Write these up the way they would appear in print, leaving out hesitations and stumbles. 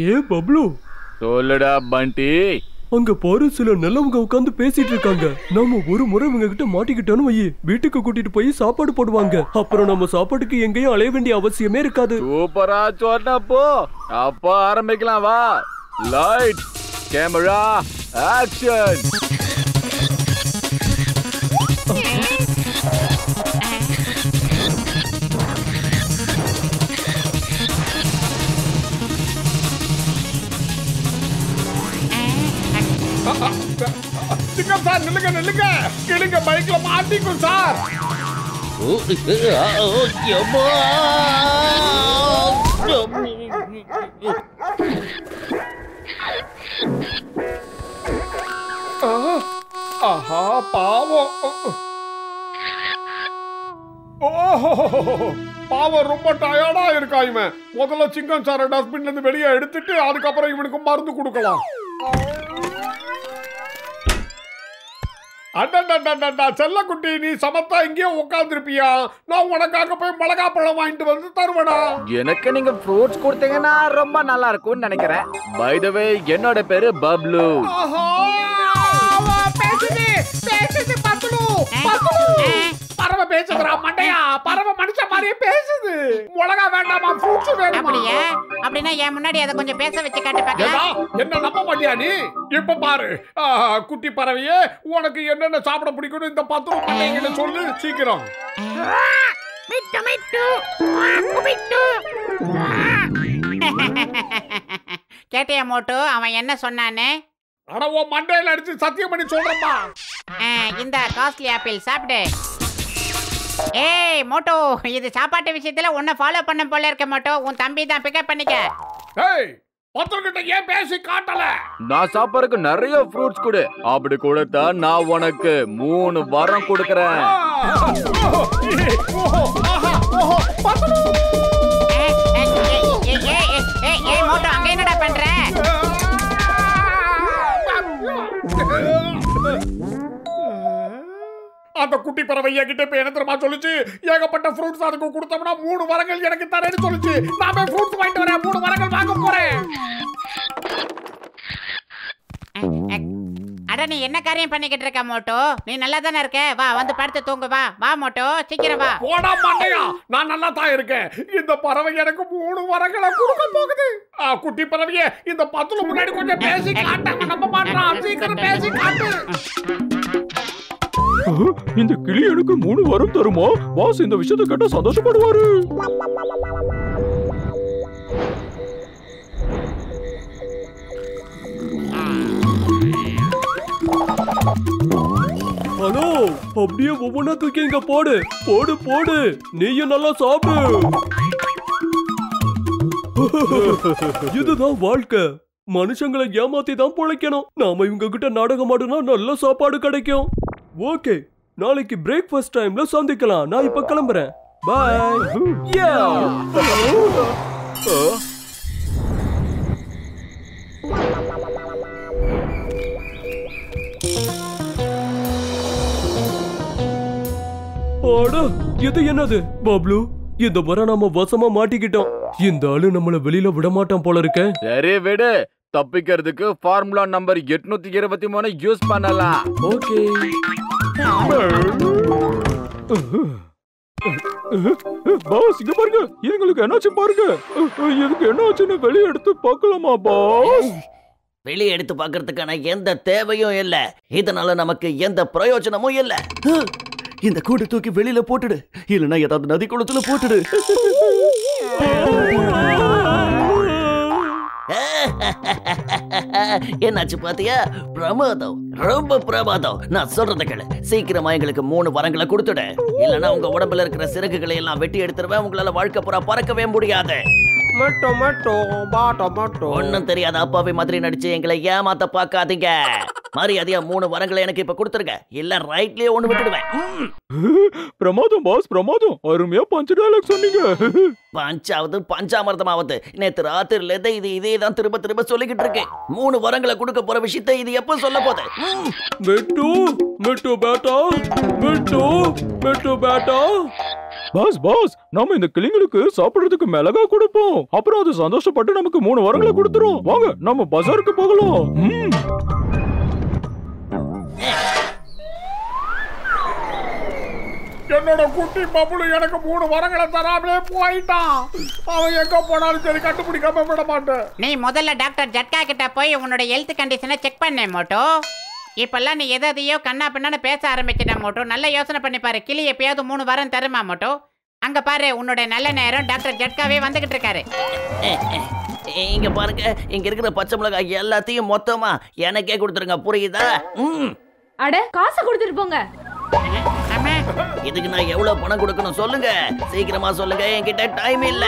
ஏ பப்ளு, சொல்லுடா பண்டி. அங்க பாரு, சில நல்லவங்க உட்காந்து பேசிட்டு இருக்காங்க. நம்ம ஒரு முறை இவங்க கிட்ட மாட்டிக்கிட்டோன்னு வை, வீட்டுக்கு கூட்டிட்டு போய் சாப்பாடு போடுவாங்க. அப்புறம் நம்ம சாப்பாட்டுக்கு எங்கேயும் அலைய வேண்டிய அவசியமே இருக்காது. சூப்பரா சொன்னப்போ அப்போ ஆரம்பிக்கலாம் வா. Light camera action. சிங்கம் சார், நில்லுங்க நில்லுங்க, கிளிங்க பைக்ல மாட்டிக்கும் சார். ஆஹா பாவம். பாவம் ரொம்ப டயர்டா இருக்கா இவன். முதல்ல சிங்கம் சார டஸ்ட்பின்ல இருந்து வெளியே எடுத்துட்டு அதுக்கப்புறம் இவனுக்கு மருந்து கொடுக்கலாம். செல்லக்குட்டி, நீ சமத்தா இங்கே உட்காந்துருப்பியா? நான் உனக்காக போய் மிளகா பழம் வாங்கிட்டு வந்து தருவடா. எனக்கு நீங்க ஃப்ரூட்ஸ் கொடுத்தீங்கன்னா ரொம்ப நல்லா இருக்கும்னு நினைக்கிறேன். பை தி வே, என்னோட பேரு பப்ளு. பறவை பேசுதுடா மண்டையா. பறவை மனுஷ மாதிரியே பேசுது. மிளகா வேண்டாமா, ஃப்ரூட்ஸ் வேணுமா? அப்படின்னா என் முன்னாடி அதை கொஞ்சம் பேச வச்சு காட்டு பார்க்கலாம். என்ன நம்ப மாட்டியா நீ? இப்ப பாரு குட்டி பறவையே, உனக்கு என்னென்ன சாப்பிட பிடிக்கும் இந்த 10 மண்டைங்களை சொல்லு சீக்கிரம். கேட்டியா மோட்டு அவன் என்ன சொன்னானே? அட ஓ மண்டையில அடிச்சு சத்தியம் பண்ணி சொல்றப்பா. இந்த காஸ்ட்லி ஆப்பிள் சாப்பிடு. ஏய் மோட்டோ, இது சாப்பாட்டு விஷயத்துல உன்னை ஃபாலோ பண்ண போல இருக்க மோட்டோ. உன் தம்பி தான் பிக்கப் பண்ணிக்க. ஏய், பத்திரக்கிட்ட ஏன் பேசி காட்டல? நான் சாப்பாடுக்கு நிறைய ஃப்ரூட்ஸ் கொடு. அப்படி கொடுத்தா நான் உனக்கு 3 வரம் கொடுக்கறேன். ஏய் மோட்டோ, அங்க என்னடா பண்ற? அந்த குட்டி பறவை என்கிட்ட இப்ப என்ன தெரியுமா சொல்லுச்சு? ஏகப்பட்ட ஃப்ரூட்ஸ் அதுக்கு கொடுத்தோம்னா 3 வரங்கள் எனக்கு தரேன்னு சொல்லுச்சு. நான் போய் ஃப்ரூட்ஸ் வாங்கிட்டு வரேன். 3 வரங்கள் வாங்க போறேன். அட நீ என்ன காரியம் பண்ணிக்கிட்டு இருக்க மோட்டோ? நீ நல்லா தானே இருக்க? வா வந்து படுத்து தூங்கு. வா வா மோட்டோ, சீக்கிரம் வா. போடா மண்டையா, நான் நல்லா தான் இருக்கேன். இந்த பறவை எனக்கு 3 வரங்களை கொடுக்க போகுது. குட்டி பறவையே, இந்த 10 முன்னாடி கொஞ்சம் பேசி காட்டாம நம்ப மாட்டான். சீக்கிரம் பேசி காட்டு. இந்த கிளி எனக்கு 3 வரம் தருமா? பாஸ் இந்த விஷயத்தை கேட்டா சந்தோஷப்படுவாரு. ஹலோ, அப்படியே ஒவ்வொன்னா தூக்கி இங்க போடு. போடு போடு, நீயும் நல்லா சாப்பிடு. இதுதான் வாழ்க்கை. மனுஷங்களை ஏமாத்தி தான் பொழைக்கணும். நாம இவங்க கிட்ட நாடகம் ஆடுனா நல்ல சாப்பாடு கிடைக்கும். ஓகே, நாளைக்கு பிரேக்ஃபாஸ்ட் டைம்ல சந்திக்கலாம். நான் இப்ப கிளம்புறேன். பை. இது என்னது பப்ளு? இந்த முறை நாம வசமா மாட்டிக்கிட்டோம். இந்த ஆளு நம்மள வெளியில விட மாட்டான் போல இருக்க. சரி விடு, தப்பிக்கிறதுக்கு ஃபார்முலா நம்பர் 823 யூஸ் பண்ணலாம். ஓகே. பாஸ் இங்க பாருங்க, எங்களுக்கு என்னாச்சு பாருங்க. இதுக்கு என்னாச்சுன்னு வெளியே எடுத்து பார்க்கலாமா பாஸ்? வெளியே எடுத்து பார்க்கறதுக்கான எந்த தேவையும் இல்ல. இதனால நமக்கு எந்த பிரயோஜனமும் இல்ல. இந்த கூடு தூக்கி வெளியில போட்டுடு, இல்லைன்னா ஏதாவது நதி குளத்துல போட்டுடு. என்னாச்சு பாத்தியா? பிரமாதம், ரொம்ப பிரமாதம். நான் சொல்றத கேளு, சீக்கிரமா எங்களுக்கு 3 வரங்களை கொடுத்துடு, இல்லைன்னா உங்க உடம்புல இருக்கிற சிறகுகளை எல்லாம் வெட்டி எடுத்துருவேன். உங்களால வாழ்க்கை பூரா பறக்கவே முடியாது. ஒன்னும் தெரியாத அப்பாவி மாதிரி நடிச்சு எங்களை ஏமாத்த பாக்காதீங்க. மரியாதையா 3 வரங்களை எனக்கு இப்ப கொடுத்துருங்க, இல்ல ரைட்லயே 1 விட்டுடுவேன். பிரமாதம் பாஸ், பிரமாதம். அருமையா பஞ்ச் டயலாக் சொன்னீங்க. பஞ்சாவது பஞ்சாமிர்தமாவது நேத்து ராத்திரில இருந்து இதே தான் திரும்ப திரும்ப சொல்லிக்கிட்டு இருக்கேன். 3 வரங்களை கொடுக்க போற விஷயத்தை இது எப்ப சொல்ல போகுது? மிட்டு மிட்டு பேட்டா, மிட்டு மிட்டு பேட்டா. பாஸ் பாஸ் நாம இந்த கிளிங்களுக்கு சாப்பிடுறதுக்கு மிளகா கொடுப்போம். அப்புறம் அது சந்தோஷப்பட்டு நமக்கு 3 வரங்களை கொடுத்துரும். வாங்க நம்ம பஜாருக்கு போகலாம். என்னோட குட்டி பப்புளு எனக்கு 3 வரங்களை தராமலே போயிட்டான். அவன் எங்க போனாலும் சரி கண்டுபிடிக்காம விட மாட்டேன். நீ முதல்ல டாக்டர் ஜட்கா கிட்ட போய் உன்னோட ஹெல்த் கண்டிஷனை செக் பண்ண மோட்டோ. இப்பெல்லாம் நீ எதையோ கண்ணா பின்னான்னு பேச ஆரம்பிச்சிட்ட மோட்டோ. நல்ல யோசனை பண்ணி பாரு. கிளி எப்பயாவது 3 வாரம் தருமா மோட்டோ? அங்க பாரு, உன்னோட நல்ல நேரம். டாக்டர் ஜட்காவே வந்துகிட்டு இருக்காரு. இங்க பாருங்க, இங்க இருக்கிற பச்சை மிளகாய் எல்லாத்தையும் மொத்தமா எனக்கே கொடுத்துருங்க, புரியுதா? அட காசு கொடுத்துட்டு போங்க. இதுக்கு நான் எவ்வளவு பணம் கொடுக்கணும் சொல்லுங்க, சீக்கிரமா சொல்லுங்க, என்கிட்ட டைம் இல்ல.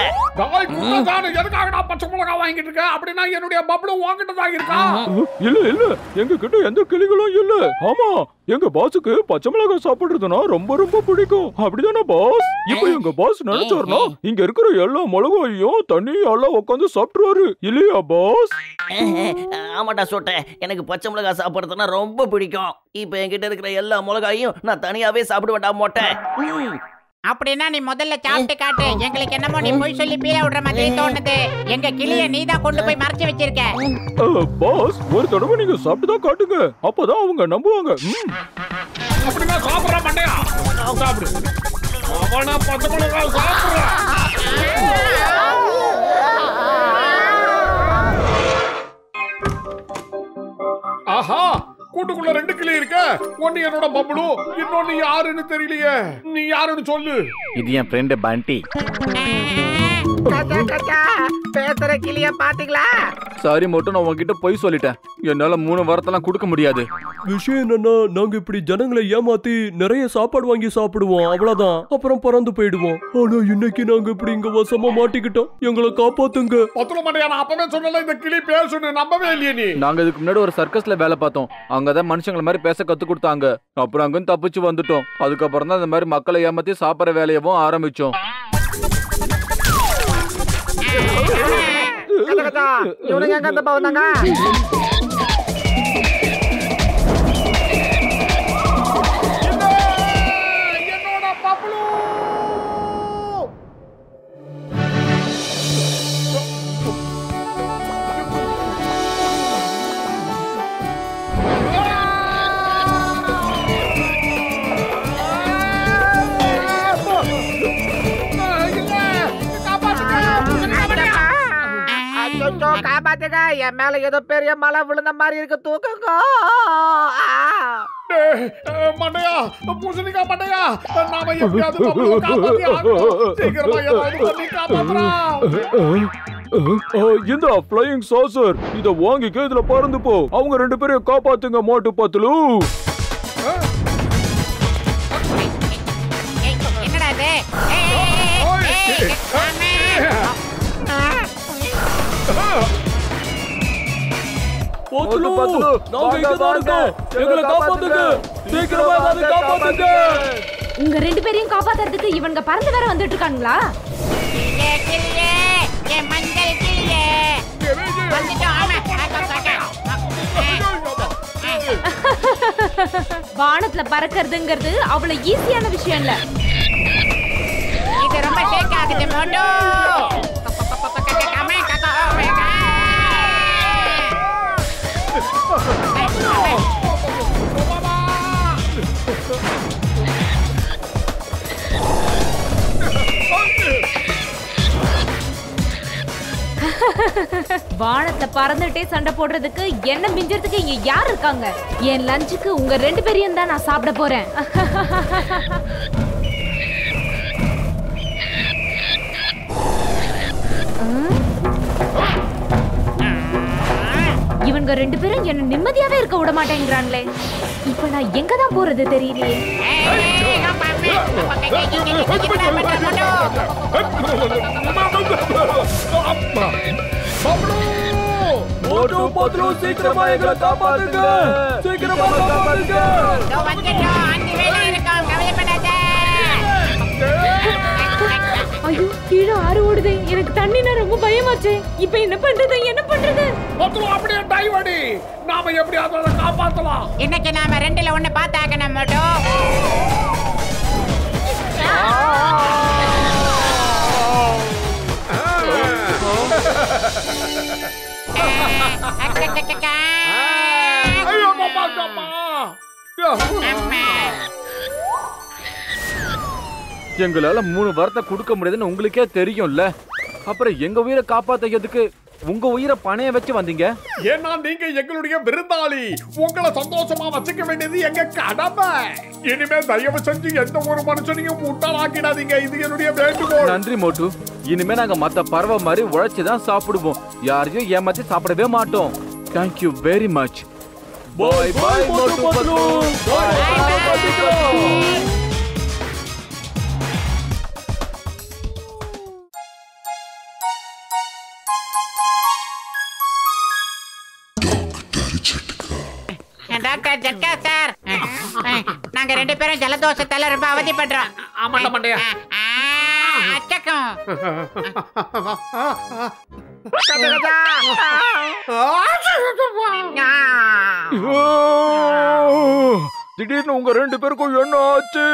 எதுக்காக நான் பச்சை மிளகாய் வாங்கிட்டு இருக்கேன்? அப்படின்னா என்னுடைய பப்புளு வாங்கிட்டு தான் இருக்கா? இல்ல இல்ல, எங்க கிட்ட எந்த கிளிகளும் இல்ல. ஆமா, எங்க பாஸுக்கு பச்சை மிளகாய் சாப்பிடுறதுனா ரொம்ப ரொம்ப பிடிக்கும். அப்படிதானே பாஸ்? இப்போ எங்க பாஸ் நினைச்சாருன்னா இங்க இருக்கிற எல்லா மிளகாயும் தண்ணியால உட்காந்து சாப்பிட்டுருவாரு, இல்லையா பாஸ்? ஆமாட்டா சொட்ட, எனக்கு பச்சை மிளகாய் சாப்பிடுறதுனா ரொம்ப பிடிக்கும். இப்ப என்கிட்ட இருக்கிற எல்லா மிளகாயும் நான் தனியாவே சாப்பிடுவேன்டா மொட்டை. அப்படின்னா நீ முதல்ல சாப்பிட்டு காட்டு. எங்களுக்கு என்னமோ நீ போய் சொல்லி பீல விடுற மாதிரி தோணுது. எங்க கிளிய நீ தான் கொண்டு போய் மறைச்சு வச்சிருக்க. பாஸ், ஒரு தடவை நீங்க சாப்பிட்டு தான் காட்டுங்க, அப்பதான் அவங்க நம்புவாங்க. அப்படின்னா சாப்பிடுற மாட்டேயா? சாப்பிடு. அவனா பச்சை மிளகாய் சாப்பிடுறான். ஆஹா, கூட்டுக்குள்ள 2 கிளி இருக்க. ஒன்னு என்னோட பப்புளு, இன்னொன்னு யாருன்னு தெரியலையே. நீ யாருன்னு சொல்லு. இது என் ஃப்ரெண்ட் பண்டி. பேசுற கிளிய பாத்தீங்களா? சாரி மோட்டோ, நான் உன்கிட்ட போய் சொல்லிட்டேன். என்னால 3 வாரத்தெல்லாம் கொடுக்க முடியாது. விஷயம் என்னன்னா, நாங்க இப்படி ஜனங்களை ஏமாத்தி நிறைய சாப்பாடு வாங்கி சாப்பிடுவோம், அவ்வளவுதான். அப்புறம் பறந்து போயிடுவோம். ஆனா இன்னைக்கு நாங்க இப்படி இங்க வசமா மாட்டிக்கிட்டோம். எங்களை காப்பாத்துங்க. பத்துல மாட்டியா? நான் அப்பவே சொன்னல இந்த கிளி பேசுன்னு, நம்பவே இல்லையே நீ. நாங்க இதுக்கு முன்னாடி ஒரு சர்க்கஸ்ல வேலை பார்த்தோம். அங்கதான் மனுஷங்கள மாதிரி பேச கத்து கொடுத்தாங்க. அப்புறம் அங்க தப்பிச்சு வந்துட்டோம். அதுக்கப்புறம் தான் இந்த மாதிரி மக்களை ஏமாத்தி சாப்பிடுற வேலையவும் ஆரம்பிச்சோம். இவனுங்க எங்க போனாங்க? என்னோட பப்புளு. காப்பாத்துங்க, என் மேல ஏதோ பெரிய மழை விழுந்த மாதிரி இருக்கு, தூக்குங்க. மண்டையா, பூசணிக்காய் மண்டையா, நாம எப்படியாவது பப்புளுவை காப்பாத்தி ஆகணும். சீக்கிரமா ஏதாவது பண்ணி காப்பாத்துறா. இந்த ஃப்ளையிங் சாசர், இத வாங்கிக்க, இதுல பறந்து போ. அவங்க 2 பேரையும் காப்பாத்துங்க மோட்டு பத்துலு. என்னடா இது? பத்துலு, நாங்க இங்க தான் இருக்கோம். எங்களை காப்பாத்துங்க. சீக்கிரமா வந்து காப்பாத்துங்க. உங்க 2 பேரையும் காப்பாத்துறதுக்கு இவங்க பறந்து வேற வந்துட்டு இருக்காங்களா? கிளியே, கிளியே, என் மஞ்சள் கிளியே. வந்துட்டோம். வானத்துல பறக்கிறதுங்கிறது அவ்வளவு ஈஸியான விஷயம் இல்ல. இது ரொம்ப ஷேக் ஆகுது மோட்டோ. வானத்துல பறந்துட்டே சண்டை போடுறதுக்கு என்ன மிஞ்சறதுக்கு இங்க யார் இருக்காங்க? என் லஞ்சுக்கு உங்க 2 பேரையும் தான் நான் சாப்பிட போறேன். இவங்க 2 பேரும் என்ன நிம்மதியாவே இருக்க விட மாட்டேங்கிறாங்களே. இப்ப நான் எங்க தான் போறது தெரியலையே. மோட்டு பத்துலு, சீக்கிரமா எங்களை காப்பாத்துங்க. சீக்கிரமா காப்பாத்துங்க. ஐயோ, கீழே ஆறு ஓடுதே. எனக்கு தண்ணினா ரொம்ப பயமாச்சே. இப்ப என்ன பண்றது, என்ன பண்றது? பத்துலு அப்படியே டைவ் அடி. நாம எப்படியாவது அதை காப்பாத்தலாம். இன்னைக்கு நாம 2ல 1 பார்த்தாகணும் மோட்டோ. ஐயோ பாப்பா பாப்பா எங்களால 3 வாரத்தை கொடுக்க முடியாதுன்னு உங்களுக்கே தெரியும்ல. அப்புறம் எங்க உயிரை காப்பாத்துறதுக்கு உங்க உயிரை பணைய வச்சு வந்தீங்க. ஏன்னா நீங்க எங்களுடைய விருந்தாளி. உங்களை சந்தோஷமா வச்சுக்க வேண்டியது எங்க கடமை. இனிமே தயவு செஞ்சு எந்த ஒரு மனுஷனையும் முட்டாளாக்கிடாதீங்க. இது என்னுடைய வேண்டுகோள். நன்றி மோட்டு. இனிமே நாங்க மத்த பறவை மாதிரி உழைச்சுதான் சாப்பிடுவோம். யாரையும் ஏமாத்தி சாப்பிடவே மாட்டோம். Thank you very much. Bye bye Motu Patlu. Doctor ஜட்கா சார், நாங்க 2 பேரும் ஜலதோஷத்தால ரொம்ப அவதிப்படுறோம். ஆமாண்டா மண்டையா. அச்சக்கம். திடீர்னு உங்க 2 பேருக்கும் என்ன ஆச்சு?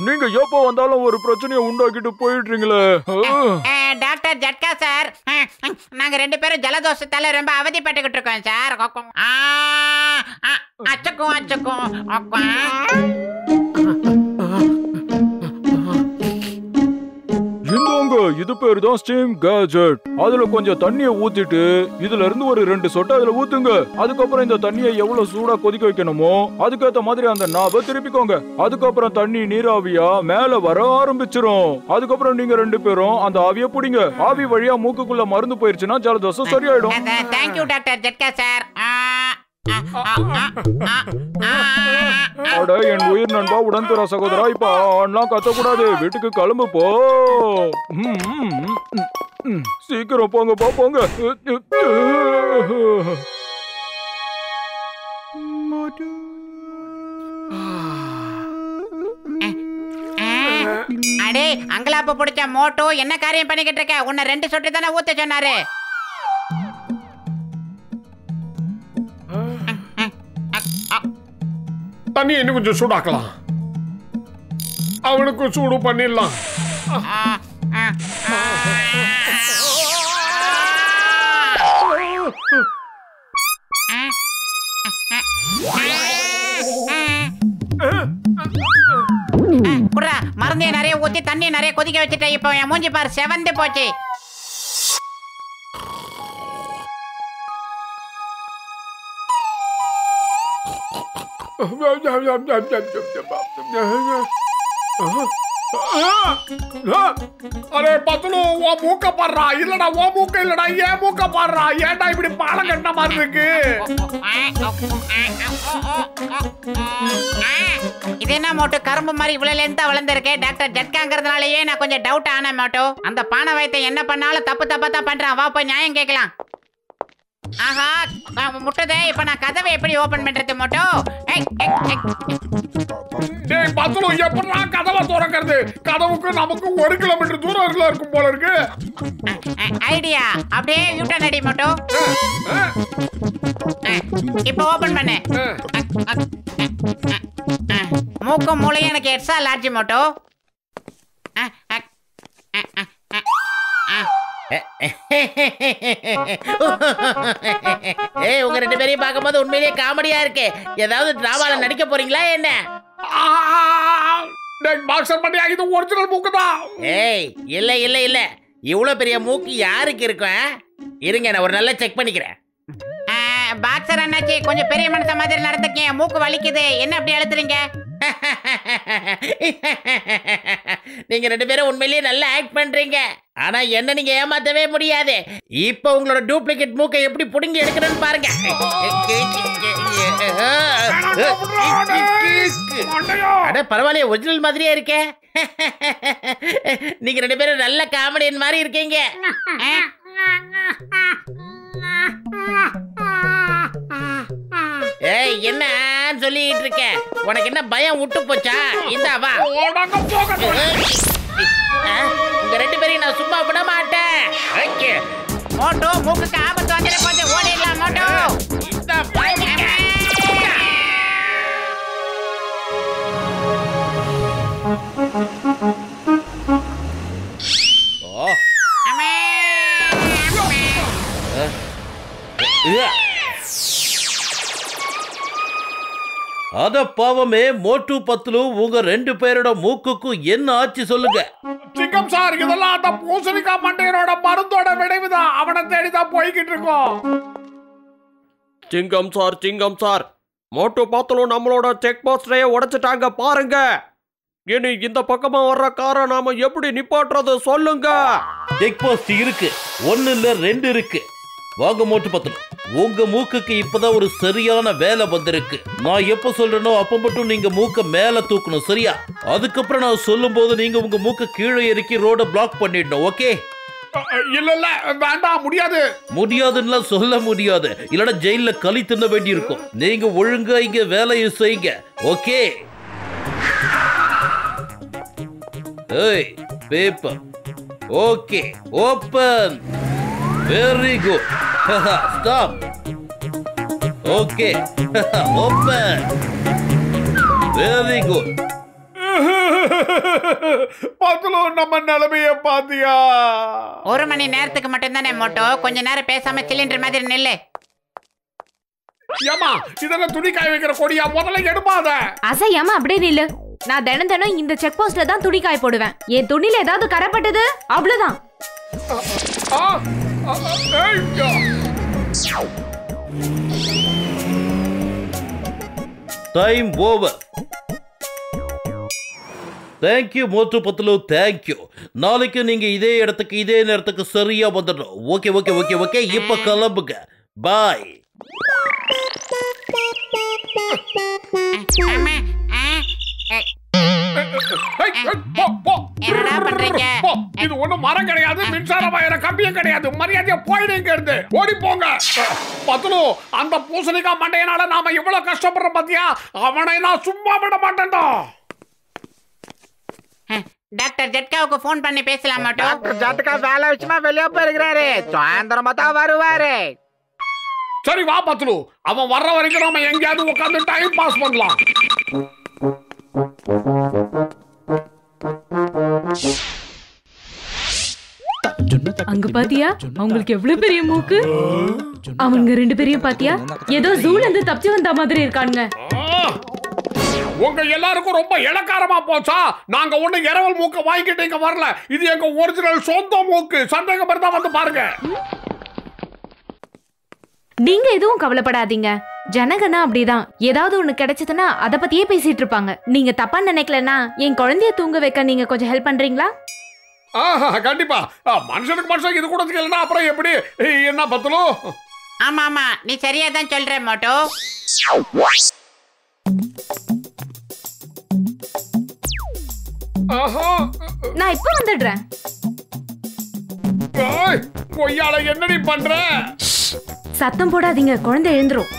நீங்க எப்ப வந்தாலும் ஒரு பிரச்சனையை உண்டாக்கிட்டு போயிடுறீங்களே. டாக்டர் ஜட்கா சார், நாங்க 2 பேரும் ஜலதோஷத்தால ரொம்ப அவதிப்பட்டுக்கிட்டு இருக்கோம் சார். அச்சக்கும் அச்சக்கும். இந்தாங்க, இது பேரு தான் ஸ்டீம் கேஜெட். அதுல கொஞ்சம் தண்ணியை ஊத்திட்டு இதுல இருந்து ஒரு 2 சொட்டு அதுல ஊத்துங்க. அதுக்கப்புறம் இந்த தண்ணியை எவ்வளவு சூடா கொதிக்க வைக்கணுமோ அதுக்கேற்ற மாதிரி அந்த நாபை திருப்பிக்கோங்க. அதுக்கப்புறம் தண்ணி நீராவியா மேல வர ஆரம்பிச்சிரும். அதுக்கப்புறம் நீங்க 2 பேரும் அந்த ஆவியை பிடிங்க. ஆவி வழியா மூக்குக்குள்ள மருந்து போயிருச்சுன்னா ஜலதோஷம் சரியாயிடும். தேங்க்யூ டாக்டர் ஜட்கா சார். அட என் உயிர் நண்பா, உடன்பிற சகோதரா, இப்ப அண்ணா கத்தக்கூடாது. வீட்டுக்கு கிளம்பு போ. சீக்கிரம் போங்கப்பா போங்க. அடே அங்கலாப்ப பிடிச்ச மோட்டோ, என்ன காரியம் பண்ணிக்கிட்டு இருக்க? உன்னை 2 சொட்டு தானே ஊத்த சொன்னாரு. தண்ணி இன்னும் கொஞ்சம் சூடாக்கலாம். அவனுக்கு சூடு பண்ணிடலாம். குர்ரா, மருந்தைய நிறைய ஊத்தி தண்ணியை நிறைய கொதிக்க வச்சுட்டேன். இப்போ என் மூஞ்சி பாரு, செவந்து போச்சு. அரே பத்லு, ஓ மூக்க பாடுறா. இல்லடா ஓ மூக்க இல்லடா, ஏன் மூக்க பாடுறா. ஏன்டா இப்படி பாலம் கட்ட மாதிரி இருக்கு? இது என்ன மோட்டு, கரும்பு மாதிரி இவ்வளவு லென்த்தா வளர்ந்துருக்கு? டாக்டர் ஜட்காங்கிறதுனாலயே நான் கொஞ்சம் டவுட் ஆன மோட்டு. அந்த பானை வைத்த என்ன பண்ணாலும் தப்பு தப்பா தான் பண்றான். வா போய் நியாயம் கேட்கலாம். ஆஹா, முட்டதே. இப்ப நான் கதவை எப்படி ஓபன் பண்றது மோட்டோ? டேய் பத்லு, எப்படா கதவை திறக்கிறது? கதவுக்கு நமக்கு 1 கிலோமீட்டர் தூரம் இருக்கும் போல இருக்கு. ஐடியா, அப்படியே யூட்டன் அடி மோட்டோ. இப்ப ஓபன் பண்ணு. மூக்கும் மூளையும் எனக்கு எக்ஸ்ட்ரா லார்ஜ் மோட்டோ. ஏய், உங்க 2 பேரையும் பார்க்கும்போது உண்மையிலேயே காமெடியா இருக்கு. ஏதாவது டிராமால நடிக்க போறீங்களா என்ன? டேய் பாக்ஸர் மண்டையா, இது ஒரிஜினல் மூக்கு தான். ஏய், இல்ல இல்ல இல்ல, இவ்வளவு பெரிய மூக்கு யாருக்கு இருக்கும்? இருங்க, நான் ஒரு நல்லா செக் பண்ணிக்கிறேன். பாக்ஸர் அண்ணாச்சி, கொஞ்சம் பெரிய மனுஷன் மாதிரி நடந்துக்கீங்க. மூக்கு வலிக்குது, என்ன அப்படி அழுத்துறீங்க? நீங்க 2 பேரும் உண்மையிலேயே நல்லா ஆக்ட் பண்றீங்க. ஆனா என்ன நீங்க ஏமாத்தவே முடியாது. இப்ப உங்களோட டூப்ளிகேட் மூக்கை எப்படி புடுங்கி எடுக்கிறேன்னு பாருங்க. அட பரவாயில்ல, ஒரிஜினல் மாதிரியே இருக்கே. நீங்க 2 பேரும் நல்ல காமெடியன் மாதிரி இருக்கீங்க. ஏய், என்ன சொல்லிட்டு இருக்க? உனக்கு என்ன பயம் விட்டு போச்சா? இந்தா வா. உங்க 2 பேரையும் நான் சும்மா விட மாட்டேன். மோட்டோ, மூக்குக்கு ஆபத்து வந்துட போது, ஓடிடலாம் மோட்டோ. இந்த பாய்ங்க. அத பாவமே மோட்டு பத்லு உங்க 2 பேரோட மூக்குக்கும் என்ன ஆச்சு சொல்லுங்க. சிங்கம் சார், இதெல்லாம் அந்த பூசணிக்காய் மண்டையனோட மருந்தோட விளைவுதான். அவனை தேடிதான் போய்கிட்டு இருக்கோம். சிங்கம் சார், மோட்டு பத்லு நம்மளோட செக் போஸ்டரையே உடைச்சிட்டாங்க பாருங்க. இனி இந்த பக்கமா வர்ற காரை நாம எப்படி நிப்பாட்டுறது சொல்லுங்க. செக் போஸ்ட் இருக்கு, 1 இல்ல 2 இருக்கு. வாங்க மோட்டு பத்லு, உங்க மூக்குக்கு இப்பதான் ஒரு சரியான வேலை வந்திருக்கு. நான் எப்ப சொல்றேனோ அப்ப மட்டும் நீங்க மூக்க மேல தூக்கணும், சரியா? அதுக்கப்புறம் நான் சொல்லும் போது நீங்க உங்க மூக்க கீழே இறக்கி ரோட பிளாக் பண்ணிடணும், ஓகே? இல்ல வேண்டாம், முடியாதுன்னா சொல்ல முடியாது, இல்லனா ஜெயில களி தின்ன வேண்டி இருக்கும். நீங்க ஒழுங்கா இங்க வேலையை செய்யுங்க, ஓகே? ஏய் paper, okay, open. Very good. Stop. Okay, open. Very good. பத்லு, நம்ம நிலைமைய பாத்தியா? 1 மணி நேரத்துக்கு மட்டும்தானே மோட்டோ, கொஞ்ச நேரம் பேசாம சிலிண்டர் மாதிரி நில்லு. ஏமா, இதெல்லாம் துணி காய வைக்கிற கொடியா? முதல்ல எடுப்பாத. அசையாம அப்படியே நில்லு. நான் தினம் இந்த செக் போஸ்ட்ல தான் துணி காய போடுவேன். என் துணியில ஏதாவது கரைப்பட்டது அவ்வளவுதான். Time over. தேங்க்யூ மோட்டு பத்லு, தேங்க்யூ. நாளைக்கு நீங்க இதே இடத்துக்கு இதே நேரத்துக்கு சரியா வந்துடணும். ஓகே ஓகே ஓகே ஓகே, இப்ப கிளம்புங்க. பாய். என்னடா பண்றீங்க? இது ஒண்ணும் மரம் கிடையாது, மின்சாரமாயிர கம்பியும் கிடையாது. மரியாதையா போயிடுங்க இருந்து, ஓடி போங்க. பத்லு, அந்த பூசணிக்காய் மண்டையனால நாம இவ்வளவு கஷ்டப்படுறோம் பாத்தியா? அவனை நான் சும்மா விட மாட்டேன்டா. டாக்டர் ஜட்காவுக்கு போன் பண்ணி பேசலாம் மாட்டோம். டாக்டர் ஜட்கா வேலை விஷயமா வெளியே போயிருக்கிறாரு, சாயந்தரமா தான் வருவாரு. சரி வா பத்லு, அவன் வர்ற வரைக்கும் நம்ம எங்கேயாவது உட்காந்து டைம் பாஸ் பண்ணலாம். அங்க பாத்தியா அவங்களுக்கு எவ்வளவு பெரிய மூக்கு? அவங்க 2 பேரையும் பாத்தியா, ஏதோ ஜூல இருந்து தப்பிச்சு வந்த மாதிரி இருக்கானுங்க. உங்க எல்லாருக்கும் ரொம்ப இளக்காரமா போச்சா? நாங்க ஒண்ணு இரவல் மூக்க வாங்கிட்டு இங்க வரல. இது எங்க ஒரிஜினல் சொந்த மூக்கு. சந்தேகம் இருந்தா வந்து பாருங்க. நீங்க எதுவும் கவலைப்படாதீங்க. ஜனகனா அப்படிதான், ஏதாவது ஒண்ணு கிடைச்சதுன்னா அத பத்தியே பேசிட்டு இருப்பாங்க. நீங்க தப்பா நினைக்கலன்னா என் குழந்தைய தூங்க வைக்க நீங்க கொஞ்சம் ஹெல்ப் பண்றீங்களா? கண்டிப்பா. மனுஷனுக்கு மனுஷன் இது கூட தெரியலனா அப்புறம் எப்படி? என்ன பத்லு? ஆமா ஆமா, நீ சரியா தான் சொல்ற மோட்டோ. நான் இப்ப வந்துடுறேன். பொய்யால என்னடி பண்ற? சத்தம் போடாதீங்க, குழந்தை எழுந்துரும்.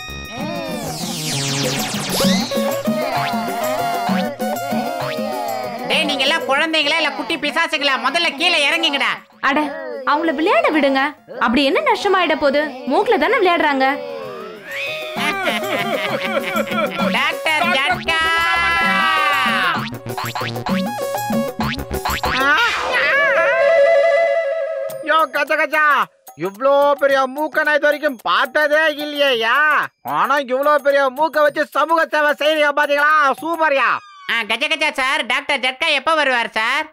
டேய், நீங்க எல்லாம் குழந்தைங்களா இல்ல குட்டி பிசாசுகளா? முதல்ல கீழே இறங்குங்கடா. அட, அவங்கள விளையாட விடுங்க. அப்படி என்ன நஷ்டமாயிட போகுது? மூக்குல தானே விளையாடுறாங்க. டாக்டர் ஜட்கா, யோ கச்சா கச்சா, இவ்ளோ பெரிய மூக்க நான் இது வரைக்கும் பார்த்ததே இல்லையா? ஆனா இவ்ளோ பெரிய மூக்க வச்சு சமூக சேவை செய்யறியா பாத்தீங்களா? சூப்பர்யா. கஜ கஜா சார், டாக்டர் ஜட்கா எப்ப வருவார் சார்?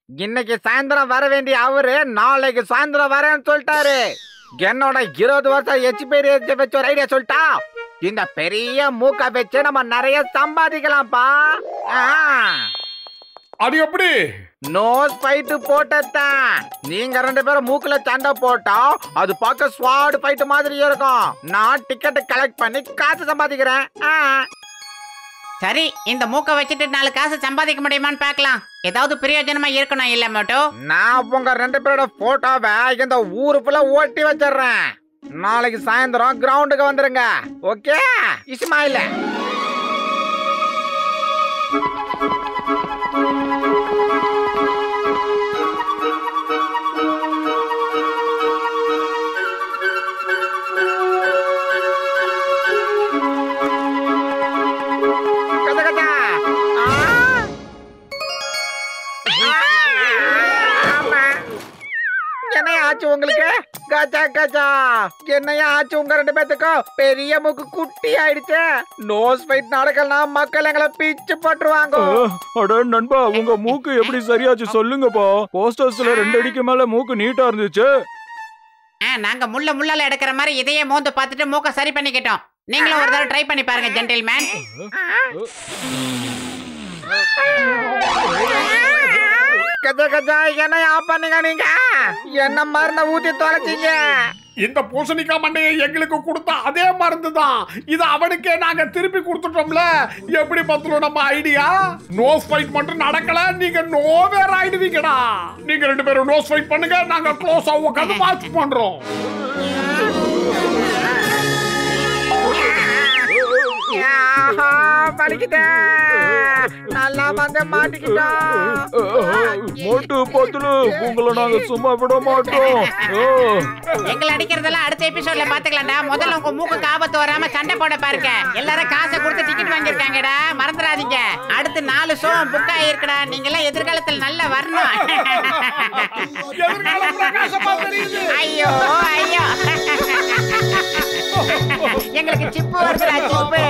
இன்னைக்கு சாயந்தரம் வர வேண்டிய அவரு நாளைக்கு சாயந்தரம் வரேன்னு சொல்லிட்டாரு. என்னோட 20 வருஷம் எக்ஸ்பீரியன்ஸ் வச்சு ஒரு ஐடியா சொல்லிட்டா. இந்த பெரிய மூக்க வச்சு நம்ம நிறைய சம்பாதிக்கலாம்ப்பா. அது எப்படி? நோஸ் ஃபைட் போட்டதான். நீங்க 2 பேரும் மூக்குல சண்டை போட்டா அது பார்க்க ஸ்வாட் ஃபைட் மாதிரி இருக்கும். நான் டிக்கெட் கலெக்ட் பண்ணி காசு சம்பாதிக்கிறேன். சரி, இந்த மூக்க வச்சுட்டு 4 காசு சம்பாதிக்க முடியுமான்னு பார்க்கலாம். ஏதாவது பிரயோஜனமா இருக்கணும் இல்ல மோட்டோ? நான் உங்க 2 பேரோட போட்டோவை இந்த ஊருக்குள்ள ஓட்டி வச்சிடுறேன். நாளைக்கு சாயந்தரம் கிரவுண்டுக்கு வந்துருங்க, ஓகே? இஸ்மாயில உங்களுக்கு கஜா கஜா என்னையா ஆச்சு உங்க 2 பேத்துக்கும்? பெரிய மூக்கு குட்டி ஆயிடுச்சு. நோஸ் ஃபைட் நடக்கலாம், மக்கள் எங்களை பிச்சு போட்டுருவாங்க. அட நண்பா, உங்க மூக்கு எப்படி சரியாச்சு சொல்லுங்கப்பா. போஸ்டர்ஸ்ல 2 அடிக்கு மேல மூக்கு நீட்டா இருந்துச்சு. நாங்க முள்ளால எடுக்கிற மாதிரி இதையே மோந்து பார்த்துட்டு மூக்க சரி பண்ணிக்கிட்டோம். நீங்களும் ஒரு தடவை ட்ரை பண்ணி பாருங்க ஜென்டில்மேன். கஜா கஜா என்னையா பண்ணீங்க நீங்க? என்ன மருந்த ஊத்தி தொலைச்சிங்க? இந்த பூசணிக்காய் மண்டையை எங்களுக்கு கொடுத்த அதே மருந்து தான் இது அவனுக்கே நாங்க திருப்பி கொடுத்துட்டோம்ல. எப்படி பத்துலும் நம்ம ஐடியா? நோஸ் ஃபைட் மட்டும் நடக்கல, நீங்க நோவேர் ஆயிடுவீங்கடா. நீங்க 2 பேரும் நோஸ் ஃபைட் பண்ணுங்க, நாங்க க்ளோஸ் ஆ உட்கார்ந்து வாட்ச் பண்றோம். நல்லா வந்து மாட்டிக்கிட்டோம். மோட்டு பத்துலு, உங்களை நாங்க சும்மா விட மாட்டோம். எங்களை அடிக்கிறதெல்லாம் அடுத்த எபிசோட்ல பாத்துக்கலாம்டா. முதல்ல உங்க மூக்குக்கு ஆபத்து வராம சண்டை போட பாருங்க. எல்லாரும் காசை கொடுத்து டிக்கெட் வாங்கியிருக்காங்கடா, மறந்துடாதீங்க. அடுத்து 4 ஷோ புக் ஆயிருக்குடா. நீங்க எல்லாம் எதிர்காலத்தில் நல்லா வரணும். ஐயோ ஐயோ, எங்களுக்கு சிப்பு வருதுடா, சிப்பு.